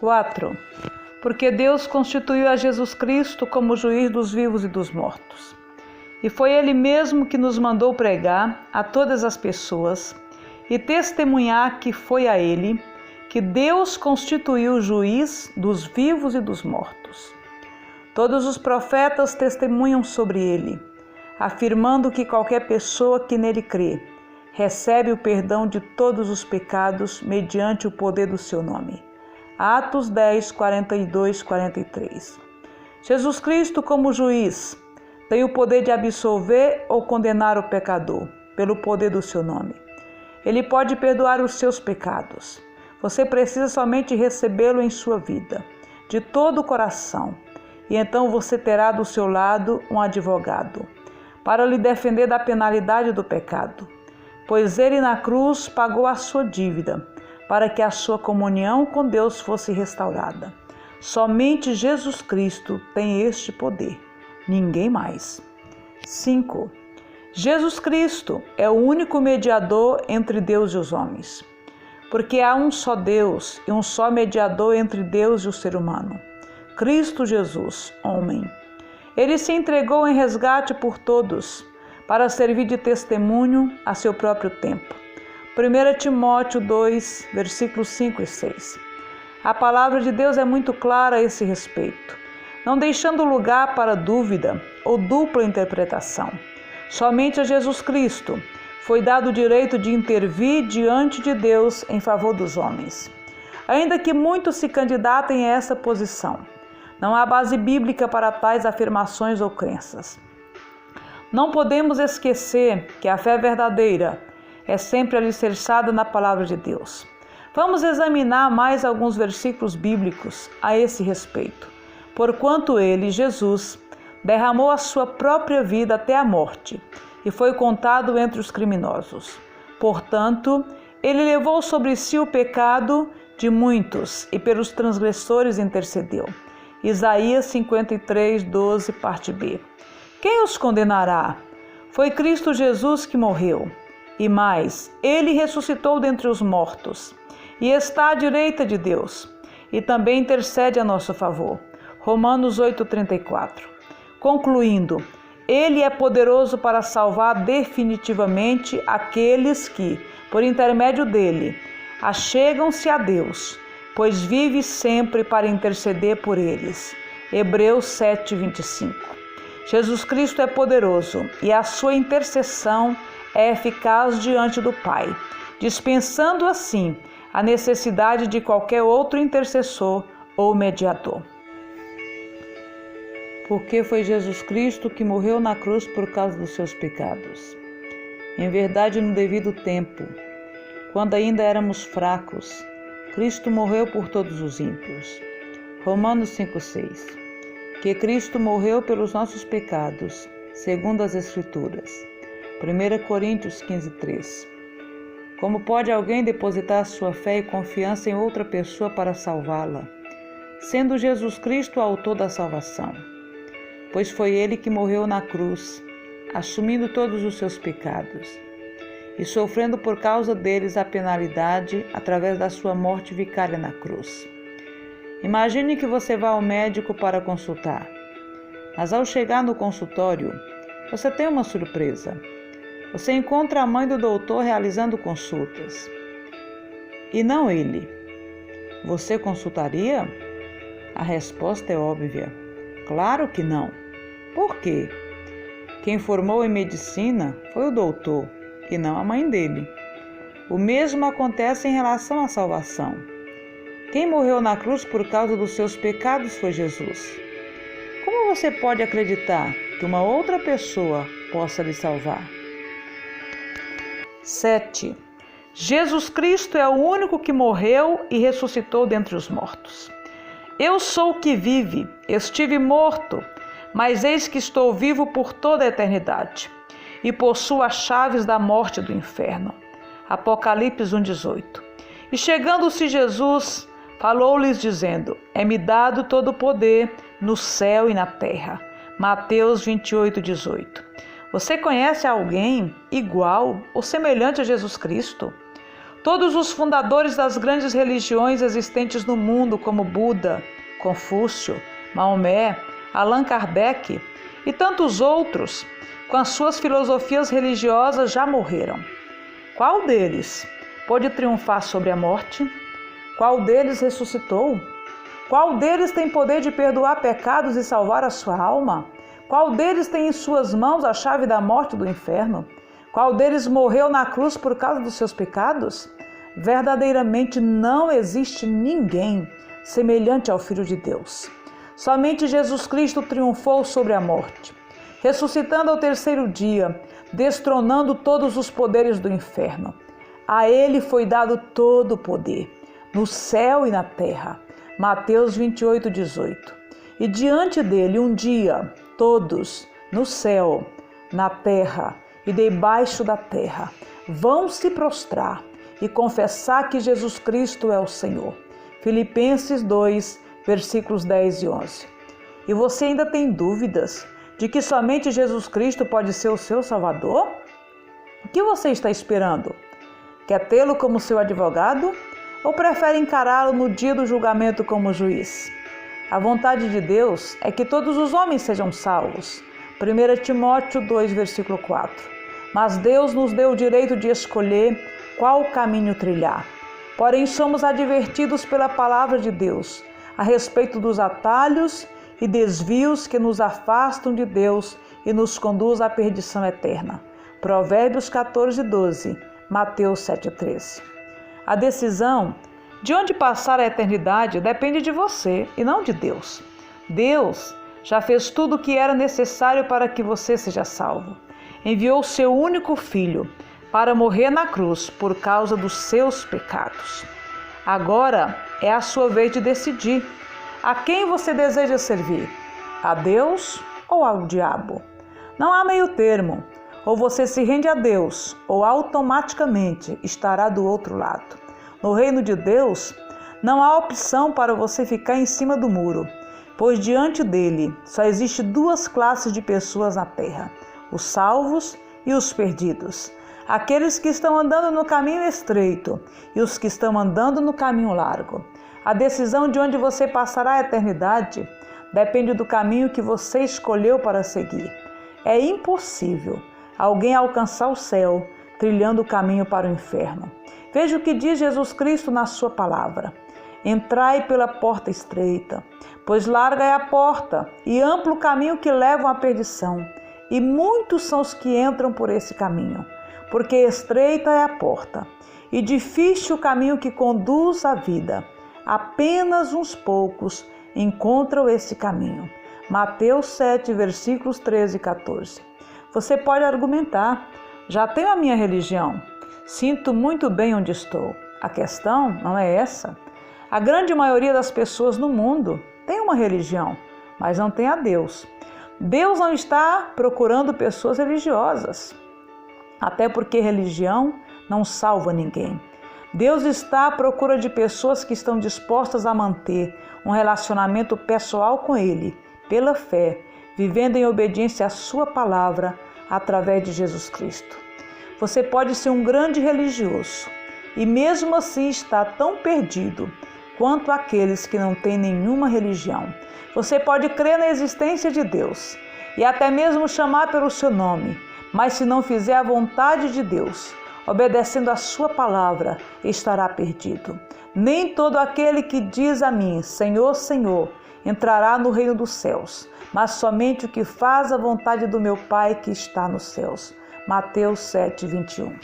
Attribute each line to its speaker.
Speaker 1: 4. Porque Deus constituiu a Jesus Cristo como juiz dos vivos e dos mortos. E foi Ele mesmo que nos mandou pregar a todas as pessoas e testemunhar que foi a Ele que Deus constituiu juiz dos vivos e dos mortos. Todos os profetas testemunham sobre Ele, afirmando que qualquer pessoa que nele crê recebe o perdão de todos os pecados mediante o poder do seu nome. Atos 10, 42, 43. Jesus Cristo, como juiz, tem o poder de absolver ou condenar o pecador, pelo poder do seu nome. Ele pode perdoar os seus pecados. Você precisa somente recebê-lo em sua vida, de todo o coração, e então você terá do seu lado um advogado, para lhe defender da penalidade do pecado, pois ele na cruz pagou a sua dívida, para que a sua comunhão com Deus fosse restaurada. Somente Jesus Cristo tem este poder, ninguém mais. 5. Jesus Cristo é o único mediador entre Deus e os homens, porque há um só Deus e um só mediador entre Deus e o ser humano, Cristo Jesus, homem. Ele se entregou em resgate por todos, para servir de testemunho a seu próprio tempo. 1 Timóteo 2, versículos 5 e 6. A palavra de Deus é muito clara a esse respeito, não deixando lugar para dúvida ou dupla interpretação. Somente a Jesus Cristo foi dado o direito de intervir diante de Deus em favor dos homens. Ainda que muitos se candidatem a essa posição, não há base bíblica para tais afirmações ou crenças. Não podemos esquecer que a fé verdadeira é sempre alicerçada na palavra de Deus. Vamos examinar mais alguns versículos bíblicos a esse respeito. Porquanto ele, Jesus, derramou a sua própria vida até a morte e foi contado entre os criminosos. Portanto, ele levou sobre si o pecado de muitos e pelos transgressores intercedeu. Isaías 53, 12, parte B. Quem os condenará? Foi Cristo Jesus que morreu. E mais, ele ressuscitou dentre os mortos e está à direita de Deus e também intercede a nosso favor. Romanos 8:34. Concluindo, ele é poderoso para salvar definitivamente aqueles que, por intermédio dele, achegam-se a Deus, pois vive sempre para interceder por eles. Hebreus 7:25. Jesus Cristo é poderoso e a sua intercessão é eficaz diante do Pai, dispensando assim a necessidade de qualquer outro intercessor ou mediador. Porque foi Jesus Cristo que morreu na cruz por causa dos seus pecados. Em verdade, no devido tempo, quando ainda éramos fracos, Cristo morreu por todos os ímpios. Romanos 5:6. Que Cristo morreu pelos nossos pecados, segundo as Escrituras. 1 Coríntios 15:3. Como pode alguém depositar sua fé e confiança em outra pessoa para salvá-la, sendo Jesus Cristo o autor da salvação? Pois foi Ele que morreu na cruz, assumindo todos os seus pecados, e sofrendo por causa deles a penalidade através da sua morte vicária na cruz. Imagine que você vá ao médico para consultar, mas ao chegar no consultório, você tem uma surpresa. Você encontra a mãe do doutor realizando consultas, e não ele. Você consultaria? A resposta é óbvia. Claro que não. Por quê? Quem formou em medicina foi o doutor, e não a mãe dele. O mesmo acontece em relação à salvação. Quem morreu na cruz por causa dos seus pecados foi Jesus. Como você pode acreditar que uma outra pessoa possa lhe salvar? 7. Jesus Cristo é o único que morreu e ressuscitou dentre os mortos. Eu sou o que vive, estive morto, mas eis que estou vivo por toda a eternidade, e possuo as chaves da morte e do inferno. Apocalipse 1:18. E chegando-se Jesus, falou-lhes dizendo: é-me dado todo o poder no céu e na terra. Mateus 28:18. Você conhece alguém igual ou semelhante a Jesus Cristo? Todos os fundadores das grandes religiões existentes no mundo, como Buda, Confúcio, Maomé, Allan Kardec e tantos outros, com as suas filosofias religiosas, já morreram. Qual deles pôde triunfar sobre a morte? Qual deles ressuscitou? Qual deles tem poder de perdoar pecados e salvar a sua alma? Qual deles tem em suas mãos a chave da morte e do inferno? Qual deles morreu na cruz por causa dos seus pecados? Verdadeiramente não existe ninguém semelhante ao Filho de Deus. Somente Jesus Cristo triunfou sobre a morte, ressuscitando ao terceiro dia, destronando todos os poderes do inferno. A ele foi dado todo o poder, no céu e na terra. Mateus 28:18. E diante dele, um dia, todos, no céu, na terra e debaixo da terra, vão se prostrar e confessar que Jesus Cristo é o Senhor. Filipenses 2, versículos 10 e 11. E você ainda tem dúvidas de que somente Jesus Cristo pode ser o seu Salvador? O que você está esperando? Quer tê-lo como seu advogado? Ou prefere encará-lo no dia do julgamento como juiz? A vontade de Deus é que todos os homens sejam salvos. 1 Timóteo 2, versículo 4. Mas Deus nos deu o direito de escolher qual caminho trilhar. Porém, somos advertidos pela palavra de Deus a respeito dos atalhos e desvios que nos afastam de Deus e nos conduz à perdição eterna. Provérbios 14:12, Mateus 7:13. A decisão de onde passar a eternidade depende de você e não de Deus. Deus já fez tudo o que era necessário para que você seja salvo. Enviou seu único filho para morrer na cruz por causa dos seus pecados. Agora é a sua vez de decidir a quem você deseja servir, a Deus ou ao diabo. Não há meio termo, ou você se rende a Deus ou automaticamente estará do outro lado. No reino de Deus, não há opção para você ficar em cima do muro, pois diante dele só existe duas classes de pessoas na terra: os salvos e os perdidos. Aqueles que estão andando no caminho estreito e os que estão andando no caminho largo. A decisão de onde você passará a eternidade depende do caminho que você escolheu para seguir. É impossível alguém alcançar o céu trilhando o caminho para o inferno. Veja o que diz Jesus Cristo na sua palavra: entrai pela porta estreita, pois larga é a porta e amplo o caminho que levam à perdição, e muitos são os que entram por esse caminho. Porque estreita é a porta e difícil o caminho que conduz à vida. Apenas uns poucos encontram esse caminho. Mateus 7, versículos 13 e 14. Você pode argumentar: já tenho a minha religião, sinto muito bem onde estou. A questão não é essa. A grande maioria das pessoas no mundo tem uma religião, mas não tem a Deus. Deus não está procurando pessoas religiosas, até porque religião não salva ninguém. Deus está à procura de pessoas que estão dispostas a manter um relacionamento pessoal com Ele, pela fé, vivendo em obediência à sua palavra, através de Jesus Cristo. Você pode ser um grande religioso e mesmo assim estar tão perdido quanto aqueles que não têm nenhuma religião. Você pode crer na existência de Deus e até mesmo chamar pelo seu nome, mas se não fizer a vontade de Deus, obedecendo a sua palavra, estará perdido. Nem todo aquele que diz a mim, Senhor, Senhor, entrará no reino dos céus, mas somente o que faz a vontade do meu Pai que está nos céus. Mateus 7, 21.